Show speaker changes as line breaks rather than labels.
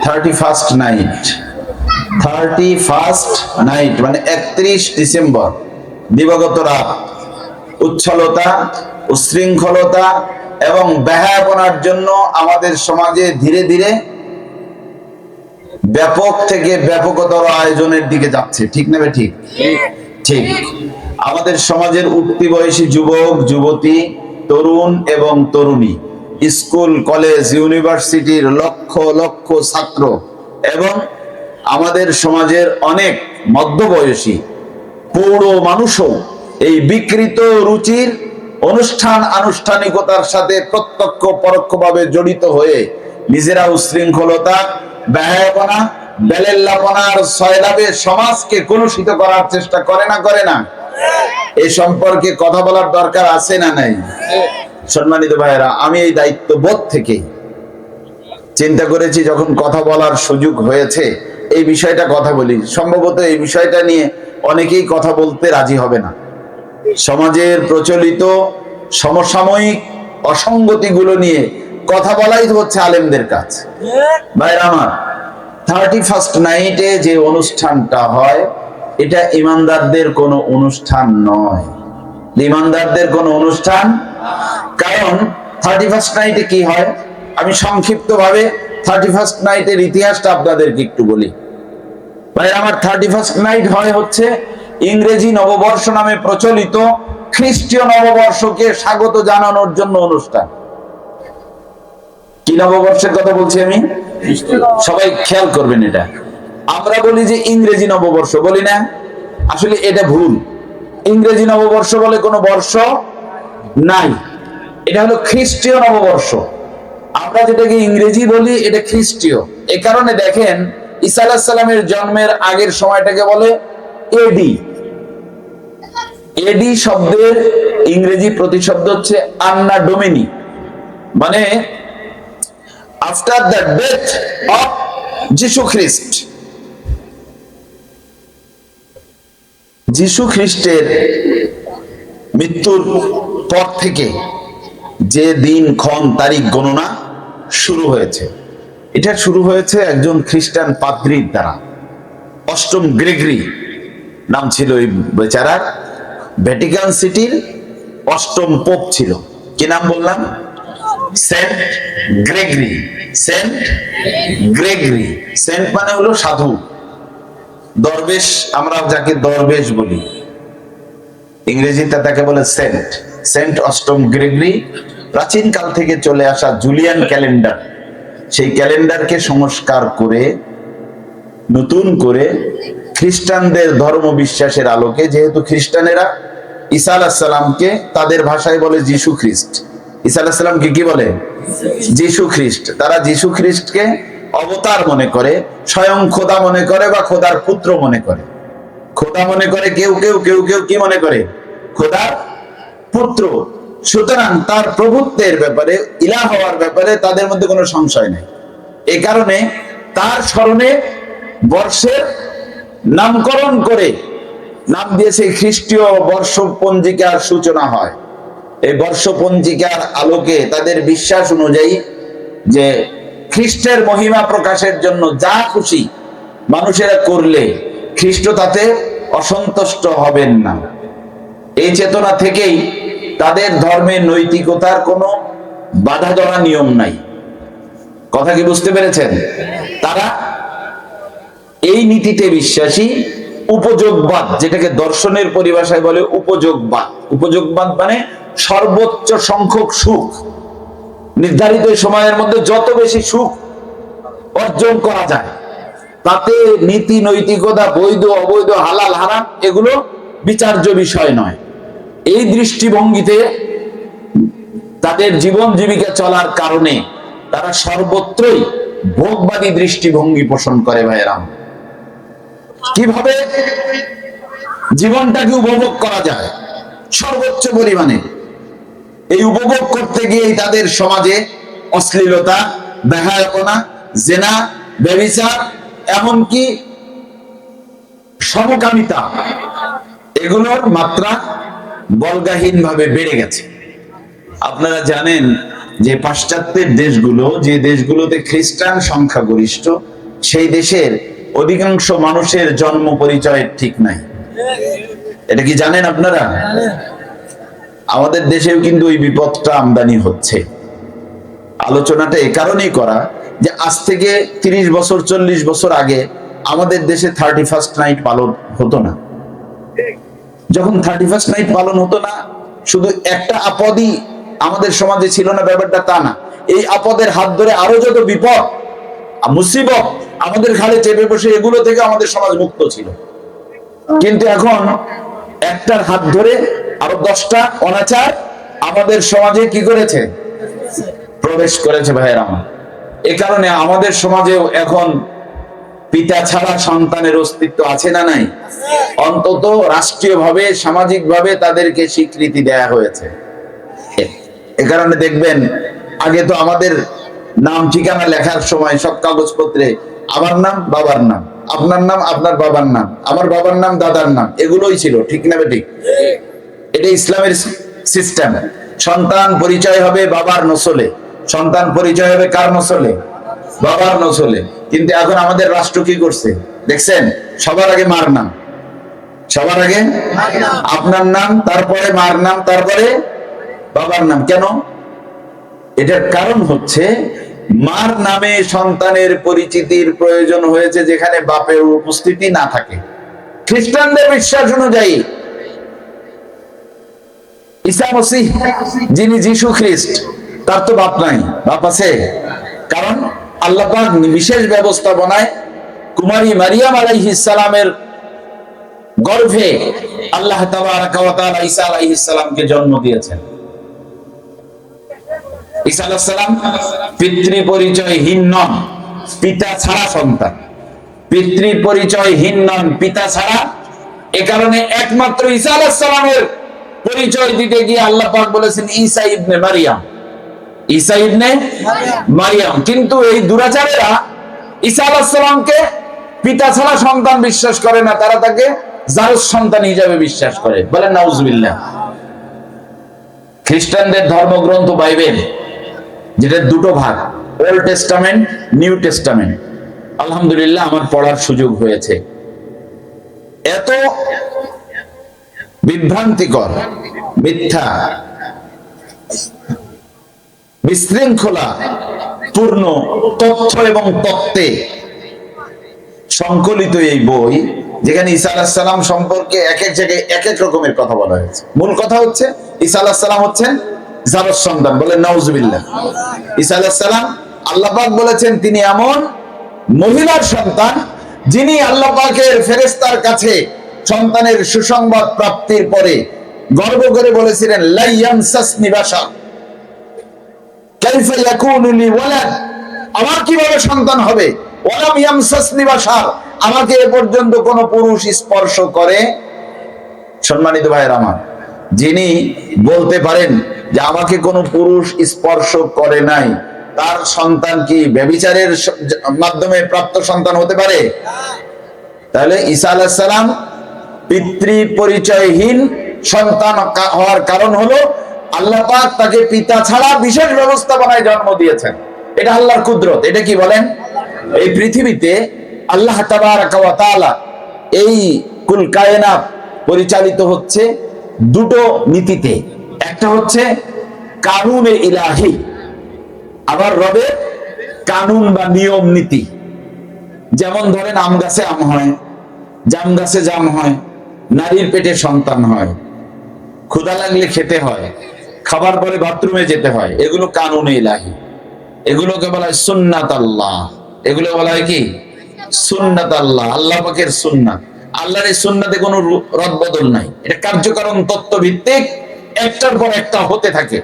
31st night, 31st night মানে 31 December, দিবাগত রাত উচ্ছলতা, উশৃঙ্খলতা এবং বেহায়াপনার জন্য আমাদের সমাজে ধীরে ধীরে ব্যাপক থেকে ব্যাপকতর আয়োজনের দিকে যাচ্ছে। ঠিক না ঠিক? ঠিক। আমাদের সমাজের উঠতি বয়সী যুবক যুবতী, তরুণ এবং তরুণী, স্কুল কলেজ ইউনিভার্সিটির লক্ষ লক্ষ ছাত্র এবং আমাদের সমাজের অনেক মধ্যবয়সী পৌর মানুষও এই বিকৃত রুচির অনুষ্ঠান আনুষ্ঠানিকতার সাথে প্রত্যক্ষ পরোক্ষভাবে জড়িত হয়ে নিজেরা উশৃঙ্খলতা, বেহায়াপনা, বেলেল্লাপনার সয়লাবে সমাজকে কলুষিত করার চেষ্টা করে না? এই সম্পর্কে কথা বলার দরকার আছে না নাই? সম্মানিত ভাইয়েরা, আমি এই দায়িত্ববোধ থেকে চিন্তা করেছি যখন কথা বলার সুযোগ হয়েছে এই বিষয়টা কথা বলি। সম্ভবত এই বিষয়টা নিয়ে অনেকেই কথা বলতে রাজি হবে না। সমাজের প্রচলিত সমসাময়িক অসঙ্গতিগুলো নিয়ে কথা বলাই হচ্ছে আলেমদের কাজ। ভাইরা আমার, 31st নাইটে যে অনুষ্ঠানটা হয় এটা ইমানদারদের কোনো অনুষ্ঠান নয়, ইমানদারদের কোনো অনুষ্ঠান। কারণ 31st নাইটে কি হয় আমি সংক্ষিপ্ত ভাবে 31st নাইটের ইতিহাসটা আপনাদেরকে একটু বলি। ভাই আমার, 31st নাইট হয় হচ্ছে ইংরেজি নববর্ষ নামে প্রচলিত খ্রিস্টীয় নববর্ষকে স্বাগত জানানোর জন্য অনুষ্ঠান। কি নববর্ষের কথা বলছি আমি? সবাই খেয়াল করবেন, এটা আমরা বলি যে ইংরেজি নববর্ষ, বলি না? আসলে এটা ভুল। ইংরেজি নববর্ষ বলে কোনো বর্ষ নাই, এটা হলো খ্রিস্টীয় নববর্ষ। আমরা যেটাকে ইংরেজি বলি এটা খ্রিস্টীয়। এ কারণে দেখেন ঈসা আলাইহিস সালামের জন্মের আগের সময়টাকে বলে এডি। এডি শব্দের ইংরেজি প্রতিশব্দ হচ্ছে আন্না ডোমিনি, মানে আফটার দ্য ডেথ অফ যিশু খ্রিস্ট। যিশু খ্রিস্টের মৃত্যুর পর থেকে যে দিন ক্ষণ তারিখ গণনা শুরু হয়েছে, এটা শুরু হয়েছে একজন খ্রিস্টান পাদ্রীর দ্বারা। অষ্টম গ্রেগরি নাম ছিল এই বেচারার, ভ্যাটিকান সিটির অষ্টম পোপ ছিল। কি নাম বললাম? Saint Gregory. Saint Gregory, saint মানে হলো সাধু, দরবেশ, আমরা যাকে দরবেশ বলি, ইংরেজিতে তাকে বলে সেন্ট। সেন্ট অষ্টম গ্রেগরি প্রাচীন কাল থেকে চলে আসা জুলিয়ান ক্যালেন্ডার, সেই ক্যালেন্ডারকে সংস্কার করে নতুন করে খ্রিস্টানদের ধর্ম বিশ্বাসের আলোকে, যেহেতু খ্রিস্টানেরা ঈসা আলাইহিস সালামকে তাদের ভাষায় বলে যিশু খ্রিস্ট, ঈসা আলাইহিস সালামকে কি বলে? যিশু খ্রিস্ট। তারা যিশু খ্রিস্টকে অবতার মনে করে, স্বয়ং খোদা মনে করে বা খোদার পুত্র মনে করে। খোদা মনে করে কেউ কেউ, কেউ কেউ কি মনে করে? খোদার পুত্র। সুতরাং তার প্রভুত্বের ব্যাপারে, ইলাহ হওয়ার ব্যাপারে তাদের মধ্যে কোনো সংশয় নেই। এই কারণে তার স্মরণে বর্ষের নামকরণ করে নাম দিয়েছে খ্রিস্টীয় বর্ষ পঞ্জিকার সূচনা হয়। এই বর্ষ পঞ্জিকার আলোকে তাদের বিশ্বাস অনুযায়ী যে খ্রিস্টের মহিমা প্রকাশের জন্য যা খুশি মানুষেরা করলে খ্রিস্ট তাতে অসন্তুষ্ট হবেন না। এই চেতনা থেকেই তাদের ধর্মের নৈতিকতার কোনো বাধা ধরা নিয়ম নাই। কথা কি বুঝতে পেরেছেন? তারা এই নীতিতে বিশ্বাসী। উপযোগবাদ, যেটাকে দর্শনের পরিভাষায় বলে উপযোগবাদ। উপযোগবাদ মানে সর্বোচ্চ সংখ্যক সুখ, নির্ধারিত সময়ের মধ্যে যত বেশি সুখ অর্জন করা যায়, তাতে নীতি নৈতিকতা, বৈধ অবৈধ, হালাল হারাম এগুলো বিচার্য বিষয় নয়। এই দৃষ্টিভঙ্গিতে তাদের জীবন জীবিকা চলার কারণে তারা সর্বত্রই ভোগবাদী দৃষ্টিভঙ্গি পোষণ করে। ভাইয়েরা, কিভাবে জীবনটাকে উপভোগ করা যায় সর্বোচ্চ পরিমাণে, এই উপভোগ করতে গিয়ে তাদের সমাজে অশ্লীলতা, বেহায়াপনা, জেনা, ব্যভিচার, এমনকি সমকামিতা, এগুলোর মাত্রা বল্গাহীন ভাবে বেড়ে গেছে। আপনারা জানেন যে পাশ্চাত্যের দেশগুলো, যে দেশগুলোতে খ্রিস্টান সংখ্যাগরিষ্ঠ, সেই দেশের অধিকাংশ মানুষের জন্ম পরিচয় ঠিক নাই। এটা কি জানেন আপনারা? আমাদের দেশেও কিন্তু ওই বিপদটা আমদানি হচ্ছে। আলোচনাটা এ কারণেই করা যে আজ থেকে 30 বছর 40 বছর আগে আমাদের দেশে 31st নাইট পালন হতো না। যখন 31st নাইট পালন হতো না, শুধু একটা আপদই আমাদের সমাজে ছিল না, ব্যাপারটা তা না। এই আপদের হাত ধরে আরো যত বিপদ মুসিবত আমাদের ঘাড়ে চেপে বসে, এগুলো থেকে আমাদের সমাজ মুক্ত ছিল। কিন্তু এখন একটার হাত ধরে আরো 10টা অনাচার আমাদের সমাজে কি করেছে? প্রবেশ করেছে ভাইয়ের আমার। এ কারণে আমাদের সমাজেও এখন পিতা ছাড়া সন্তানের অস্তিত্ব আছে না নাই? অন্তত রাষ্ট্রীয়ভাবে সামাজিকভাবে তাদেরকে স্বীকৃতি দেয়া হয়েছে। এ কারণে দেখবেন আগে তো আমাদের নাম ঠিকানা লেখার সময় সব কাগজপত্রে আমার নাম বাবার নাম, আপনার নাম আপনার বাবার নাম, আমার বাবার নাম দাদার নাম, এগুলোই ছিল। ঠিক না ঠিক? এটা ইসলামের সিস্টেম। সন্তান পরিচয় হবে বাবার নসলে, সন্তান পরিচয় হবে কার নসলে? বাবার নসলে। কিন্তু এখন আমাদের রাষ্ট্র কি করছে দেখছেন? সবার আগে মার নাম, সবার আগে আপনার নাম, তারপরে মার নাম, তারপরে বাবার নাম। কেন? এটার কারণ হচ্ছে মার নামে সন্তানের পরিচিতির প্রয়োজন হয়েছে যেখানে বাপের উপস্থিতি না থাকে। খ্রিস্টানদের বিশ্বাস অনুযায়ী ঈসা মসিহ যিনি যিশু খ্রিস্ট, তার তো বাপ নাই। বাপ আছে? কারণ আল্লাহ পাক বিশেষ ব্যবস্থাপনায় কুমারী মারিয়াম আলাইহিস সালামের গর্ভে আল্লাহ তাবারাকা ওয়া তাআলা ঈসা আলাইহিস সালামকে জন্ম দিয়েছেন। ঈসা আলাইহিস সালাম পিতৃ পরিচয়হীন নন, পিতা ছাড়া সন্তান। পিতৃ পরিচয়হীন নন, পিতা ছাড়া। এ কারণে একমাত্র ঈসা আলাইহিস সালামের পরিচয় দিতে গিয়ে আল্লাহ পাক বলেছেন ঈসা ইবনে মারিয়াম, ঈসা ইবনে মারিয়াম। কিন্তু এই দুরাচারেরা ঈসা আলাইহিস সালামকে পিতা ছাড়া সন্তান বিশ্বাস করে না, তারা তাকে জারজ সন্তান হিসেবে বিশ্বাস করে। বলেন নাউজুবিল্লাহ। খ্রিস্টানদের ধর্মগ্রন্থ বাইবেল, যেটা দুটো ভাগ, ওল্ড টেস্টামেন্ট, নিউ টেস্টামেন্ট, আলহামদুলিল্লাহ আমার পড়ার সুযোগ হয়েছে। এত বিভ্রান্তিকর, মিথ্যা, বিশৃঙ্খলা পূর্ণ তথ্য এবং তত্ত্বে সংকলিত এই বই, যেখানে ঈসা আলাইহিস সালাম সম্পর্কে এক এক জায়গায় এক এক রকমের কথা বলা হয়েছে। মূল কথা হচ্ছে ঈসা আলাইহিস সালাম হচ্ছেন জারজ সন্তান। বলেন নাউজুবিল্লাহ। ঈসা আলাইহিস সালাম আল্লাহ পাক বলেছেন তিনি এমন মহিলার সন্তান যিনি আল্লাহ পাকের ফেরেশতার কাছে সন্তানের সুসংবাদ প্রাপ্তির পরে গর্ব করে বলেছিলেন লা ইয়ামসাসনি বাশার কাইফা ইয়াকুনু লি ওয়ালাদ, আমার কিভাবে সন্তান হবে? ওয়ালাম ইয়ামসাসনি বাশার, আমাকে এ পর্যন্ত কোন পুরুষ স্পর্শ করে। সম্মানিত ভাইয়েরা আমার, যিনি বলতে পারেন যে আমাকে কোন পুরুষ স্পর্শ করে নাই, তার সন্তান কি ব্যভিচারের মাধ্যমে প্রাপ্ত সন্তান হতে পারে? তাহলে ঈসা আলাইহিস সালাম পিতৃ পরিচয়হীন সন্তান হওয়ার কারণ হলো আল্লাহ পাক তাকে পিতা ছাড়া বিশেষ ব্যবস্থাপনায় জন্ম দিয়েছেন। এটা আল্লাহর কুদরত। এটা কি বলেন? এই পৃথিবীতে আল্লাহ তাবারাকা ওয়া তাআলা এই কুল কায়নাত পরিচালিত হচ্ছে দুটো নীতিতে। একটা হচ্ছে কানুনে ইলাহি, আবার রবের কানুন বা নিয়ম নীতি। যেমন ধরেন আম গাছে আম হয়, জাম গাছে জাম হয়, নারীর পেটে সন্তান হয়, ক্ষুধা লাগলে খেতে হয়, খাবার পরে বাথরুমে যেতে হয়। এগুলো কানুনে ইলাহি, এগুলোকে বলা হয় সুন্নাত আল্লাহ। এগুলো বলা হয় কি? সুন্নাত আল্লাহ, আল্লাহ পাকের সুন্নাত। আল্লাহর এই সুন্নাতে কোনো রদবদল নাই। এটা কার্যকারণ তত্ত্ব ভিত্তিক, একটার পর একটা হতে থাকে।